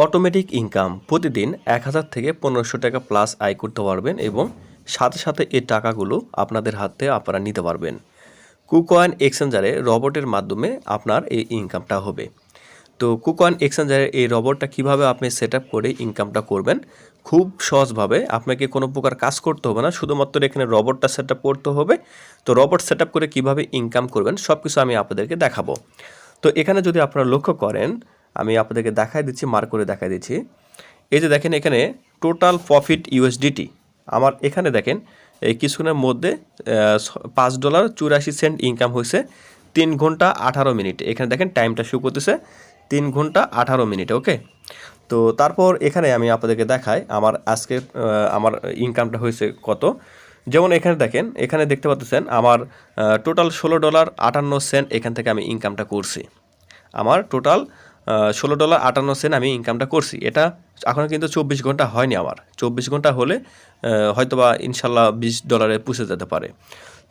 Automatic income প্রতিদিন ১,০০০ থেকে ১৫০০ টাকা প্লাস আয় করতে পারবেন এবং সাথে সাথে এই টাকাগুলো আপনাদের হাতে আপনারা নিতে পারবেন। কুকয়েন এক্সচেঞ্জারে রবটের মাধ্যমে আপনার এই ইনকামটা হবে। তো কুকয়েন এক্সচেঞ্জারে এই রবটটা কিভাবে আপনি সেট আপ করে ইনকামটা করবেন, খুব সহজভাবে আপনাকে কোনো প্রকার কাজ করতে হবে না, শুধুমাত্র এখানে রবটটা সেট আপ করতে হবে। তো রবট সেট আপ করে কীভাবে ইনকাম করবেন সব কিছু আমি আপনাদেরকে দেখাবো। তো এখানে যদি আপনারা লক্ষ্য করেন, আমি আপনাদেরকে দেখাই দিচ্ছি, মার্ক করে দেখাই দিচ্ছি। এই যে দেখেন এখানে টোটাল প্রফিট ইউএসডিটি আমার এখানে দেখেন এই কিছুক্ষণের মধ্যে $5.84 ইনকাম হয়েছে 3 ঘন্টা 18 মিনিট। এখানে দেখেন টাইমটা শো করতেছে 3 ঘন্টা 18 মিনিট। ওকে, তো তারপর এখানে আমি আপনাদেরকে দেখাই আমার আজকে আমার ইনকামটা হয়েছে কত। যেমন এখানে দেখেন, এখানে দেখতে পাচ্ছেন আমার টোটাল $16.58 এখান থেকে আমি ইনকামটা করছি। আমার টোটাল $16.58 আমি ইনকামটা করছি। এটা এখনও কিন্তু 24 ঘন্টা হয়নি। আমার 24 ঘন্টা হলে হয়তোবা ইনশাল্লাহ $20 পৌঁছে যেতে পারে।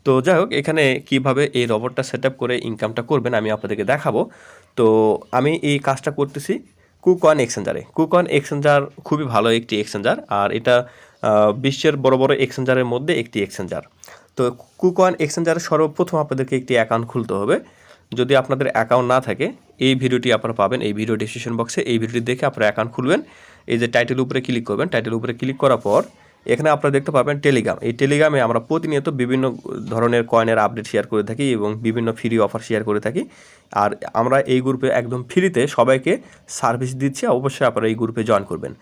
তো যাই হোক, এখানে কিভাবে এই রবটটা সেট আপ করে ইনকামটা করবেন আমি আপনাদেরকে দেখাবো। তো আমি এই কাজটা করতেছি কুকয়েন এক্সচেঞ্জারে। কুকয়েন এক্সচেঞ্জার খুবই ভালো একটি এক্সচেঞ্জার, আর এটা বিশ্বের বড় বড় এক্সচেঞ্জারের মধ্যে একটি এক্সচেঞ্জার। তো কুকয়েন এক্সচেঞ্জারে সর্বপ্রথম আপনাদেরকে একটি অ্যাকাউন্ট খুলতে হবে। যদি আপনাদের অ্যাকাউন্ট না থাকে, এই ভিডিওটি আপনারা পাবেন এই ভিডিও ডিসক্রিপশন বক্সে। এই ভিডিওটি দেখে আপনারা অ্যাকাউন্ট খুলবেন। এই যে টাইটেল উপরে ক্লিক করবেন, টাইটেল উপরে ক্লিক করার পর এখানে আপনারা দেখতে পাবেন টেলিগ্রাম। এই টেলিগ্রামে আমরা প্রতিনিয়ত বিভিন্ন ধরনের কয়েনের আপডেট শেয়ার করে থাকি এবং বিভিন্ন ফ্রি অফার শেয়ার করে থাকি। আর আমরা এই গ্রুপে একদম ফ্রিতে সবাইকে সার্ভিস দিচ্ছি, অবশ্যই আপনারা এই গ্রুপে জয়েন করবেন।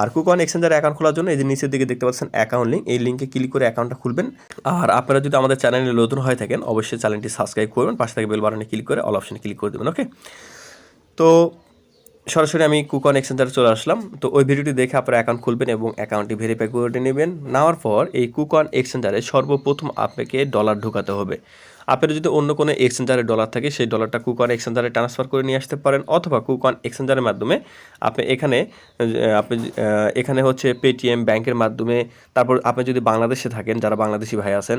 আর কুকয়েন এক্সচেঞ্জারে অ্যাকাউন্ট খোলার জন্য এই যে নিচের দিকে দেখতে পাচ্ছেন অ্যাকাউন্ট লিঙ্ক, এই লিঙ্কে ক্লিক করে অ্যাকাউন্টটা খুলবেন। আর আপনারা যদি আমাদের চ্যানেলে নতুন হয়ে থাকেন, অবশ্যই চ্যানেলটি সাবস্ক্রাইব করবেন, পাশে থেকে বেল বাটনে ক্লিক করে অল অপশনে ক্লিক করে দেবেন। ওকে, তো সরাসরি আমি কুকয়েন এক্সচেঞ্জারে চলে আসলাম। তো ওই ভিডিওটি দেখে আপনারা অ্যাকাউন্ট খুলবেন এবং অ্যাকাউন্টটি ভেরিফাই করে নেবেন। নেওয়ার পর এই কুকয়েন এক্সচেঞ্জারে সর্বপ্রথম আপনাকে ডলার ঢোকাতে হবে। আপনার যদি অন্য কোনো এক্সচেঞ্জারে ডলার থাকে, সেই ডলারটা কুকয়েন এক্সচেঞ্জারে ট্রান্সফার করে নিয়ে আসতে পারেন, অথবা কুকয়েন এক্সচেঞ্জারের মাধ্যমে আপনি এখানে হচ্ছে পেটিএম ব্যাংকের মাধ্যমে। তারপর আপনি যদি বাংলাদেশে থাকেন, যারা বাংলাদেশি ভাই আছেন,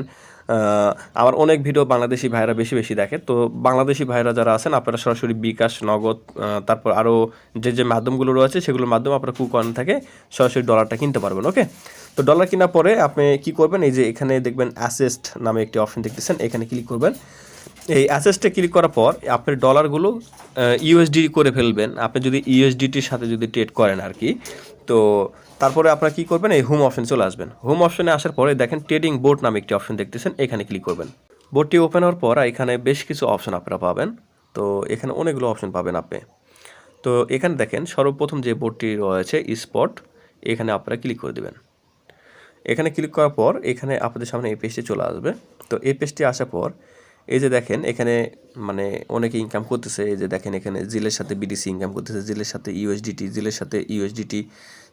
আমার অনেক ভিডিও বাংলাদেশি ভাইরা বেশি বেশি দেখে। তো বাংলাদেশি ভাইরা যারা আছেন, আপনারা সরাসরি বিকাশ, নগদ, তারপর আরও যে মাধ্যমগুলো রয়েছে সেগুলোর মাধ্যমে আপনারা কুকয়েন থেকে সরাসরি ডলারটা কিনতে পারবেন। ওকে, তো ডলার কেনার পরে আপনি কি করবেন, এই যে এখানে দেখবেন অ্যাসেস্ট নামে একটি অপশন দেখতেছেন, এখানে ক্লিক করবেন। এই অ্যাসেস্টে ক্লিক করার পর আপনি ডলারগুলো ইউএসডি করে ফেলবেন। আপনি যদি ইউএসডিটির সাথে যদি ট্রেড করেন আর কি, তো তারপরে আপনারা কী করবেন, এই হোম অপশনে চলে আসবেন। হোম অপশনে আসার পরে দেখেন ট্রেডিং বোর্ড নামে একটি অপশন দেখতেছেন, এখানে ক্লিক করবেন। বোর্ডটি ওপেন হওয়ার পর এখানে বেশ কিছু অপশন আপনারা পাবেন। তো এখানে অনেকগুলো অপশন পাবেন আপনি। তো এখানে দেখেন সর্বপ্রথম যে বোর্ডটি রয়েছে স্পট, এখানে আপনারা ক্লিক করে দেবেন। এখানে ক্লিক করার পর এখানে আপনাদের সামনে এই পেজটি চলে আসবে। তো এই পেজটি আসার পর এই যে দেখেন এখানে মানে অনেকে ইনকাম করতেছে। এই যে দেখেন এখানে জিলের সাথে বিডিসি ইনকাম করতেছে, জিলের সাথে ইউএসডিটি, জিলের সাথে ইউএসডিটি,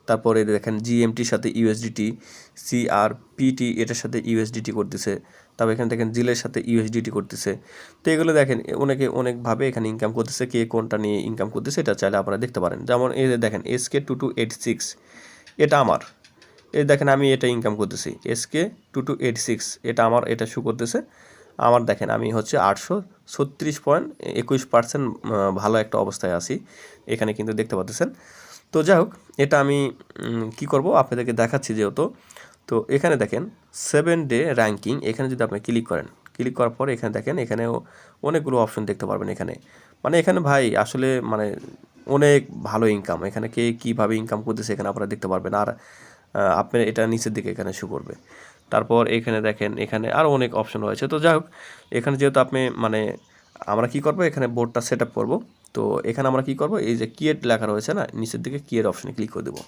তারপরে দেখেন জিএমটির সাথে ইউএসডিটি, সিআরপিটি এটার সাথে ইউএসডিটি করতেছে, তারপর এখানে দেখেন জিলের সাথে ইউএসডিটি করতেছে। তো এগুলো দেখেন অনেকে অনেকভাবে এখানে ইনকাম করতেছে। কে কোনটা নিয়ে ইনকাম করতেছে এটা চাইলে আপনারা দেখতে পারেন। যেমন এই যে দেখেন SK2286 এটা আমার, এই দেখেন আমি এটা ইনকাম করতেছি SK2286, এটা আমার, এটা শো করতেছে আমার। দেখেন আমি হচ্ছে 836.21% ভালো একটা অবস্থায় আছি, এখানে কিন্তু দেখতে পাচ্ছেন। তো যাই হোক, এটা আমি কি করব আপনাদেরকে দেখাচ্ছি যেহেতু। তো এখানে দেখেন 7 ডে র্যাঙ্কিং, এখানে যদি আপনি ক্লিক করেন, ক্লিক করার পরে এখানে দেখেন এখানেও অনেকগুলো অপশন দেখতে পারবেন। এখানে মানে এখানে ভাই আসলে মানে অনেক ভালো ইনকাম, এখানে কে কীভাবে ইনকাম করতেছে এখানে আপনারা দেখতে পারবেন। আর আপনার এটা নিচের দিকে এখানে শো করবে। তারপর এখানে দেখেন এখানে আরও অনেক অপশন রয়েছে। তো যাই হোক, এখানে যেহেতু আপনি মানে আমরা কি করব, এখানে বোর্ডটা সেট আপ করবো। তো এখানে আমরা কি করব, এই যে ক্রিয়েট লেখা রয়েছে না নিচের দিকে, ক্রিয়েট অপশনে ক্লিক করে দেবো।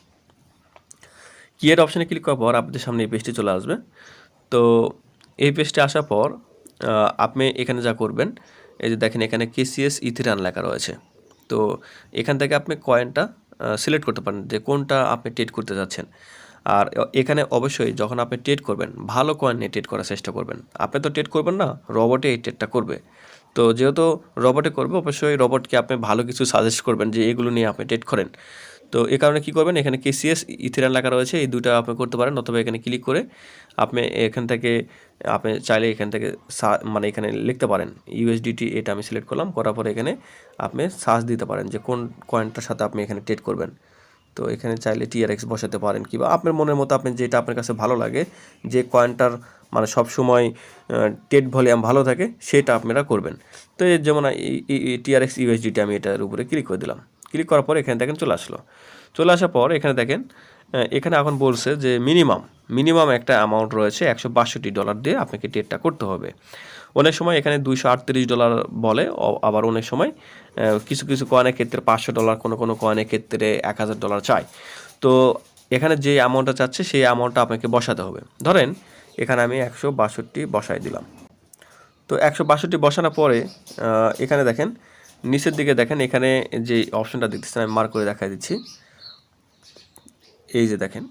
ক্রিয়েট অপশনে ক্লিক করার পর আপনাদের সামনে এই পেজটি চলে আসবে। তো এই পেজটি আসার পর আপনি এখানে যা করবেন, এই যে দেখেন এখানে কেসিএস ইথেরিয়াম লেখা রয়েছে। তো এখান থেকে আপনি কয়েনটা সিলেক্ট করতে পারেন যে কোনটা আপনি ট্রেড করতে যাচ্ছেন। আর এখানে অবশ্যই যখন আপনি ট্রেড করবেন, ভালো কয়েন নিয়ে ট্রেড করার চেষ্টা করবেন। আপনি তো ট্রেড করবেন না, রবটে এই ট্রেডটা করবে। তো যেহেতু রবটে করবে, অবশ্যই রবটকে আপনি ভালো কিছু সাজেস্ট করবেন যে এগুলো নিয়ে আপনি ট্রেড করেন। তো এই কারণে কী করবেন, এখানে কেসিএস ইথেরিয়াম লেখা রয়েছে, এই দুটো আপনি করতে পারেন। অথবা এখানে ক্লিক করে আপনি এখান থেকে আপনি চাইলে এখান থেকে মানে এখানে লিখতে পারেন ইউএসডিটি, এটা আমি সিলেক্ট করলাম, করার পরে এখানে আপনি সার্চ দিতে পারেন যে কোন কয়েনটার সাথে আপনি এখানে ট্রেড করবেন। তো এখানে চাইলে টিআরএক্স বসাতে পারেন, কিংবা আপনার মনের মতো আপনি যেটা আপনার কাছে ভালো লাগে, যে কয়েনটার মানে সবসময় ট্রেড ভলিউম ভালো থাকে সেটা আপনারা করবেন। তো এর যেমন টিআরএক্স ইউএসডিটি আমি এটার উপরে ক্লিক করে দিলাম। ক্লিক করার পর এখানে দেখেন চলে আসলো। চলে আসার পর এখানে দেখেন এখানে এখন বলছে যে মিনিমাম একটা অ্যামাউন্ট রয়েছে $162 দিয়ে আপনাকে ট্রেডটা করতে হবে। অনেক সময় এখানে $238 বলে, আবার অনেক সময় কিছু কিছু কয়েনের ক্ষেত্রে $500, কোনো কয়েনের ক্ষেত্রে $1000 চায়। তো এখানে যে অ্যামাউন্টটা চাচ্ছে সেই অ্যামাউন্টটা আপনাকে বসাতে হবে। ধরেন এখানে আমি 162 বসাই দিলাম। তো 162 বসানোর পরে এখানে দেখেন নিচের দিকে দেখেন এখানে যে অপশনটা দেখতেছেন আমি মার্ক করে দেখাই দিচ্ছি। এই যে দেখেন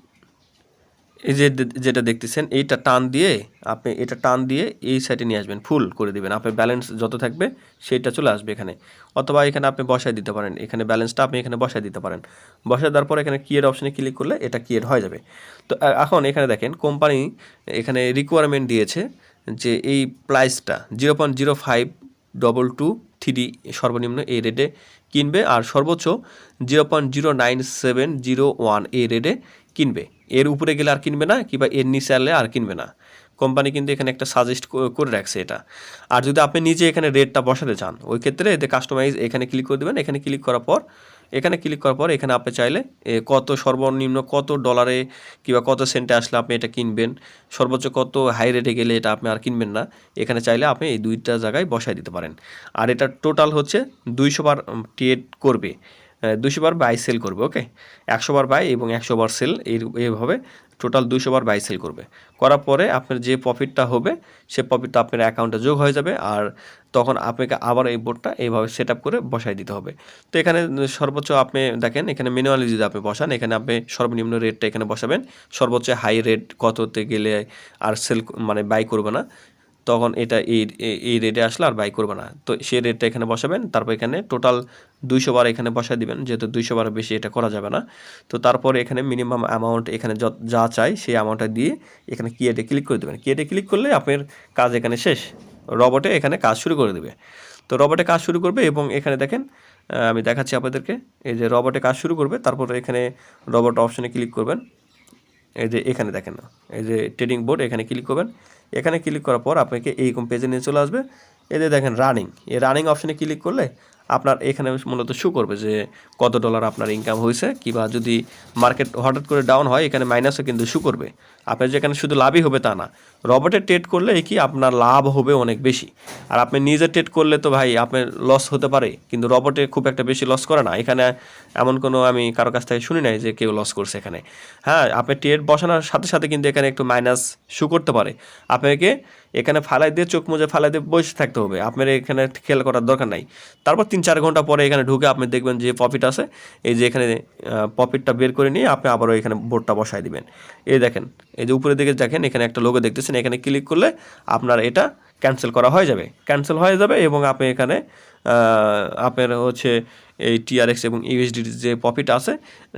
এই যে যেটা দেখতেছেন এটা টান দিয়ে আপনি এটা টান দিয়ে এই সাইডে নিয়ে আসবেন, ফুল করে দিবেন। আপনার ব্যালেন্স যত থাকবে সেটা চলে আসবে এখানে, অথবা এখানে আপনি বসায় দিতে পারেন। এখানে ব্যালেন্সটা আপনি এখানে বসায় দিতে পারেন। বসায় দেওয়ার পর এখানে ক্রিয়েট অপশনে ক্লিক করলে এটা ক্রিয়েট হয়ে যাবে। তো এখন এখানে দেখেন কোম্পানি এখানে রিকোয়ারমেন্ট দিয়েছে যে এই প্রাইসটা 0.0522 সর্বনিম্ন এই রেটে কিনবে, আর সর্বোচ্চ 0.09701 এই রেটে কিনবে। এর উপরে গেলে আর কিনবে না, কিংবা এর নিচে আনলে আর কিনবে না। কোম্পানি কিন্তু এখানে একটা সাজেস্ট করে রাখছে এটা। আর যদি আপনি নিজে এখানে রেটটা বসাতে চান ওই ক্ষেত্রে এতে কাস্টমাইজ এখানে ক্লিক করে দেবেন। এখানে ক্লিক করার পর এখানে আপনি চাইলে কত সর্বনিম্ন কত ডলারে কিংবা কত সেন্টে আসলে আপনি এটা কিনবেন, সর্বোচ্চ কত হাই রেটে গেলে এটা আপনি আর কিনবেন না, এখানে চাইলে আপনি এই দুইটা জায়গায় বসাই দিতে পারেন। আর এটা টোটাল হচ্ছে 200 বার ট্রেড করবে, 200 বার বাই সেল করবে। ওকে, 100 বার বাই এবং 100 বার সেল, এইভাবে টোটাল 200 বার বাই সেল করবে। করার পরে আপনার যে প্রফিটটা হবে সে প্রফিটটা আপনার অ্যাকাউন্টে যোগ হয়ে যাবে, আর তখন আপনাকে আবার এই বোর্ডটা এইভাবে সেট আপ করে বসাই দিতে হবে। তো এখানে সর্বোচ্চ আপনি দেখেন এখানে ম্যানুয়ালি যদি আপনি বসান, এখানে আপনি সর্বনিম্ন রেটটা এখানে বসাবেন, সর্বোচ্চ হাই রেট কততে গেলে আর সেল মানে বাই করবে না, তখন এটা এই রেটে আসলে আর বাই করবে না। তো সেই রেটটা এখানে বসাবেন। তারপর এখানে টোটাল 200 বার এখানে বসায় দিবেন, যেহেতু 200 বারের বেশি এটা করা যাবে না। তো তারপর এখানে মিনিমাম অ্যামাউন্ট এখানে যা চাই সেই অ্যামাউন্টটা দিয়ে এখানে ক্রিয়েটে ক্লিক করে দেবেন। ক্রিয়েটে ক্লিক করলে আপনার কাজ এখানে শেষ, রবটে এখানে কাজ শুরু করে দেবে। তো রবটে কাজ শুরু করবে এবং এখানে দেখেন আমি দেখাচ্ছি আপনাদেরকে, এই যে রবটে কাজ শুরু করবে। তারপর এখানে রবট অপশনে ক্লিক করবেন। এই যে এখানে দেখেন এই যে ট্রেডিং বোর্ড, এখানে ক্লিক করবেন। এখানে ক্লিক করার পর আপনাকে এইরকম পেজে নিয়ে চলে আসবে। এই যে দেখেন রানিং, এই রানিং অপশনে ক্লিক করলে আপনার এখানে মূলত শো করবে যে কত ডলার আপনার ইনকাম হয়েছে, কিংবা যদি মার্কেট হঠাৎ করে ডাউন হয় এখানে মাইনাসও কিন্তু শো করবে। আপনার যেখানে শুধু লাভই হবে তা না, রবটে ট্রেড করলে কি আপনার লাভ হবে অনেক বেশি। আর আপনি নিজে ট্রেড করলে তো ভাই আপনার লস হতে পারে, কিন্তু রবটে খুব একটা বেশি লস করে না। এখানে এমন কোনো আমি কারো কাছ থেকে শুনি নাই যে কেউ লস করছে এখানে। হ্যাঁ, আপনি ট্রেড বসানোর সাথে সাথে কিন্তু এখানে একটু মাইনাস শো করতে পারে। আপনাকে এখানে ফালাই দিয়ে চোখ মুজে ফালাই দিয়ে বসে থাকতে হবে, আপনার এখানে খেয়াল করার দরকার নাই। তারপর 3-4 ঘন্টা পরে এখানে ঢুকে আপনি দেখবেন যে প্রফিট আছে, এই যে এখানে প্রফিটটা বের করে নিয়ে আপনি আবারও এখানে বোর্ডটা বসাই দিবেন। এই দেখেন এই যে উপরের দিকে দেখেন এখানে একটা লোগো দেখতেছেন, এখানে ক্লিক করলে আপনার এটা ক্যান্সেল করা হয়ে যাবে এবং আপনি এখানে আপনার হচ্ছে এই টিআরএক্স এবং ইউএসডিটি যে প্রফিট আছে,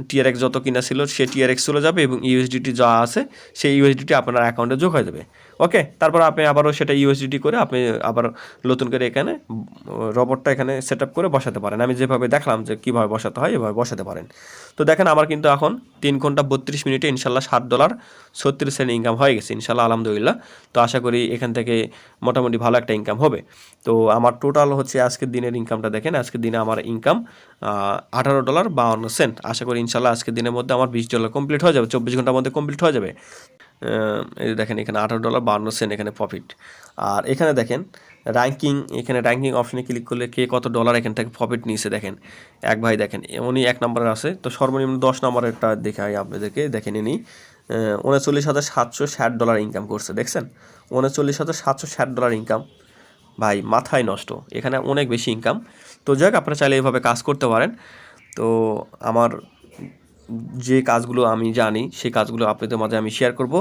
টিআরএক্স যত কিনা ছিল সে টিআরএক্স চলে যাবে এবং ইউএসডিটি যা আছে সেই ইউএসডিটি আপনার অ্যাকাউন্টে যোগ হয়ে যাবে। ওকে, তারপর আপনি আবারও সেটা ইউএসডিটি করে আপনি আবার নতুন করে এখানে রবটটা এখানে সেট আপ করে বসাতে পারেন। আমি যেভাবে দেখলাম যে কীভাবে বসাতে হয় এভাবে বসাতে পারেন। তো দেখেন আমার কিন্তু এখন 3 ঘন্টা 32 মিনিটে ইনশাল্লাহ $7.36 ইনকাম হয়ে গেছে ইনশাল্লাহ, আলহামদুলিল্লাহ। তো আশা করি এখান থেকে মোটামুটি ভালো একটা ইনকাম হবে। তো আমার টোটাল হচ্ছে আজকের দিনের ইনকামটা দেখেন, আজকের দিনে আমার ইনকাম $18.52। আশা করি ইনশাল্লাহ আজকের দিনের মধ্যে আমার $20 কমপ্লিট হয়ে যাবে, 24 ঘন্টার মধ্যে কমপ্লিট হয়ে যাবে। এই দেখেন এখানে $18.52 এখানে প্রফিট। আর এখানে দেখেন এখানে র্যাঙ্কিং অপশনে ক্লিক করলে কে কত ডলার এখান থেকে প্রফিট নিয়েছে দেখেন। এক ভাই দেখেন উনি 1 নম্বরে আছে, তো সর্বনিম্ন 10 নম্বরেরটা দেখাই আপনাদেরকে, দেখেন ইনি $39,760 ইনকাম করছে। দেখছেন $39,760 ইনকাম, ভাই মাথায় নষ্ট, এখানে অনেক বেশি ইনকাম। তো যাক আপনারা চাইলে এইভাবে কাজ করতে পারেন। তো আমার যে কাজগুলো আমি জানি সেই কাজগুলো আপনাদের মাঝে আমি শেয়ার করব।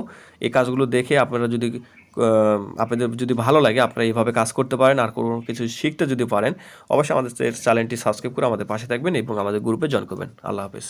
এই কাজগুলো দেখে আপনাদের যদি ভালো লাগে আপনারা এইভাবে কাজ করতে পারেন। আর কোনো কিছু শিখতে যদি পারেন অবশ্যই আমাদের চ্যানেলটি সাবস্ক্রাইব করে আমাদের পাশে থাকবেন এবং আমাদের গ্রুপে জয়েন করবেন। আল্লাহ হাফেজ।